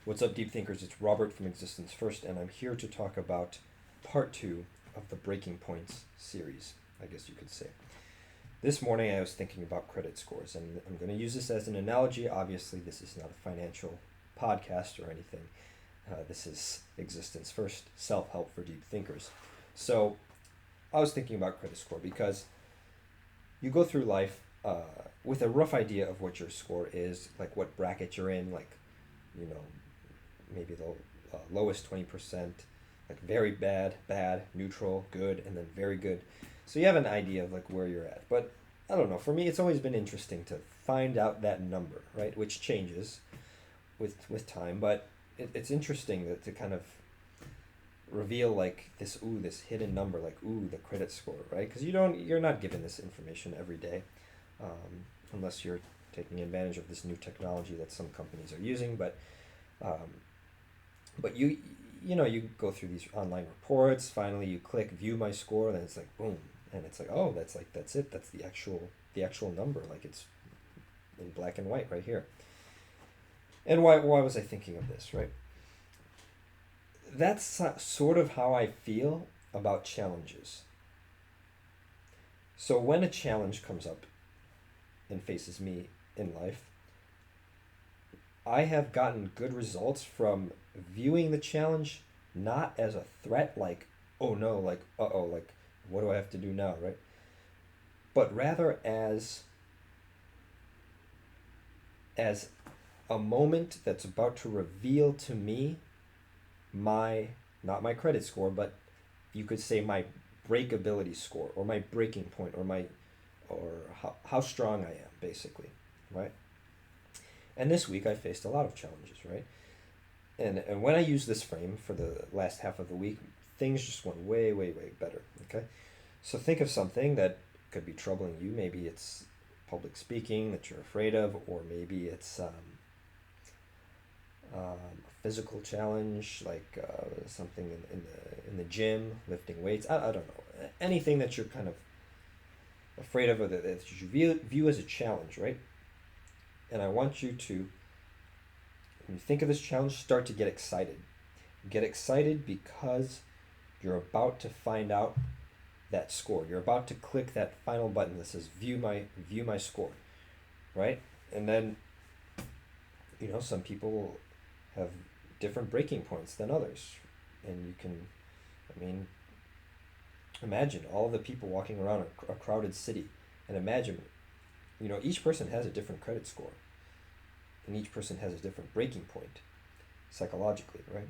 What's up, deep thinkers? It's Robert from Existence First, and I'm here to talk about part two of the Breaking Points series, I guess you could say. This morning I was thinking about credit scores, and I'm going to use this as an analogy. Obviously, this is not a financial podcast or anything. This is Existence First, self-help for deep thinkers. So I was thinking about credit score because you go through life with a rough idea of what your score is, like what bracket you're in, like, you know, maybe the lowest 20%, like very bad, bad, neutral, good, and then very good. So you have an idea of like where you're at. But I don't know, for me it's always been interesting to find out that number, right? Which changes with time, but it's interesting to kind of reveal like this hidden number, like the credit score, right? Because you're not given this information every day, unless you're taking advantage of this new technology that some companies are using. Um, but you go through these online reports. Finally, you click view my score, and it's like boom, and it's like, oh, that's it. That's the actual number. Like it's in black and white right here. And why was I thinking of this? Right. That's sort of how I feel about challenges. So when a challenge comes up and faces me in life, I have gotten good results from viewing the challenge not as a threat, like, oh no, like, uh oh, like, what do I have to do now, right? But rather as a moment that's about to reveal to me my, not my credit score, but you could say my breakability score, or my breaking point, or how strong I am, basically, right? And this week I faced a lot of challenges, right? And when I used this frame for the last half of the week, things just went way, way, way better. Okay, so think of something that could be troubling you. Maybe it's public speaking that you're afraid of, or maybe it's a physical challenge, like something in the gym, lifting weights. I don't know, anything that you're kind of afraid of, or that you view as a challenge, right? And I want you to, when you think of this challenge, start to get excited. Get excited because you're about to find out that score. You're about to click that final button that says view my score, right? And then, some people have different breaking points than others. And you can, I mean, imagine all the people walking around a crowded city, and imagine, each person has a different credit score, and each person has a different breaking point psychologically, right?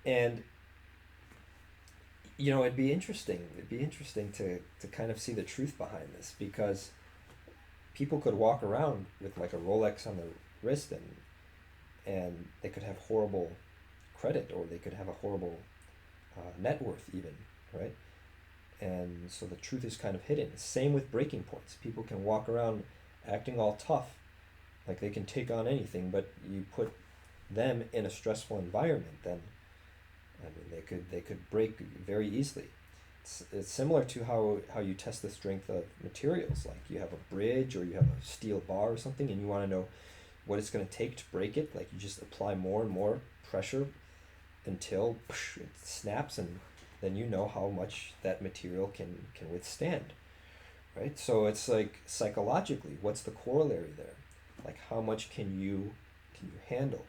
And it'd be interesting. It'd be interesting to kind of see the truth behind this, because people could walk around with like a Rolex on their wrist, and they could have horrible credit, or they could have a horrible net worth even, right? And so the truth is kind of hidden. Same with breaking points. People can walk around acting all tough, like they can take on anything, but you put them in a stressful environment, then I mean they could break very easily. It's similar to how you test the strength of materials. Like you have a bridge, or you have a steel bar or something, and you want to know what it's going to take to break it. Like you just apply more and more pressure until it snaps, and then you know how much that material can withstand, right? So it's like psychologically, what's the corollary there? Like how much can you handle?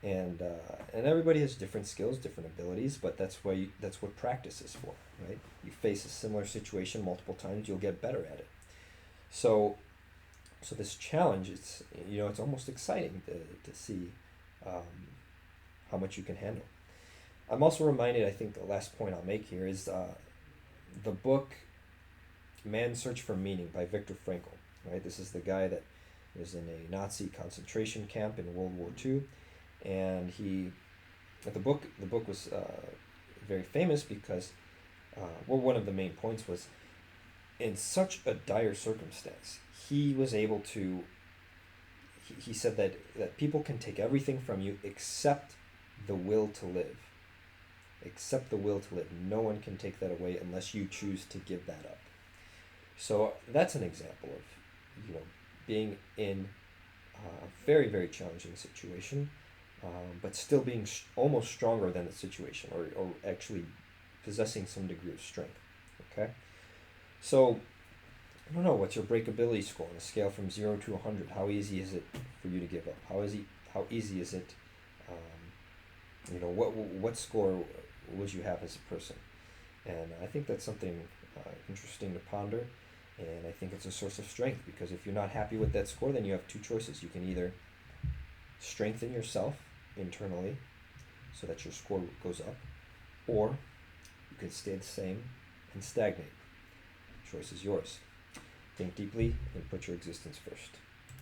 And everybody has different skills, different abilities, but that's what practice is for, right? You face a similar situation multiple times, you'll get better at it. So this challenge, it's almost exciting to see how much you can handle. I'm also reminded, I think the last point I'll make here is the book Man's Search for Meaning by Viktor Frankl, right? This is the guy that was in a Nazi concentration camp in World War II, and the book was very famous because one of the main points was, in such a dire circumstance, he was able to. He said that people can take everything from you except the will to live. Except the will to live. No one can take that away unless you choose to give that up. So that's an example of being in a very, very challenging situation, but still being almost stronger than the situation, or actually possessing some degree of strength. Okay? So, I don't know, what's your breakability score on a scale from 0 to 100? How easy is it for you to give up? How easy is it? What score would you have as a person? And I think that's something interesting to ponder, and I think it's a source of strength, because if you're not happy with that score, then you have two choices. You can either strengthen yourself internally so that your score goes up, or you can stay the same and stagnate. Choice is yours. Think deeply and put your existence first.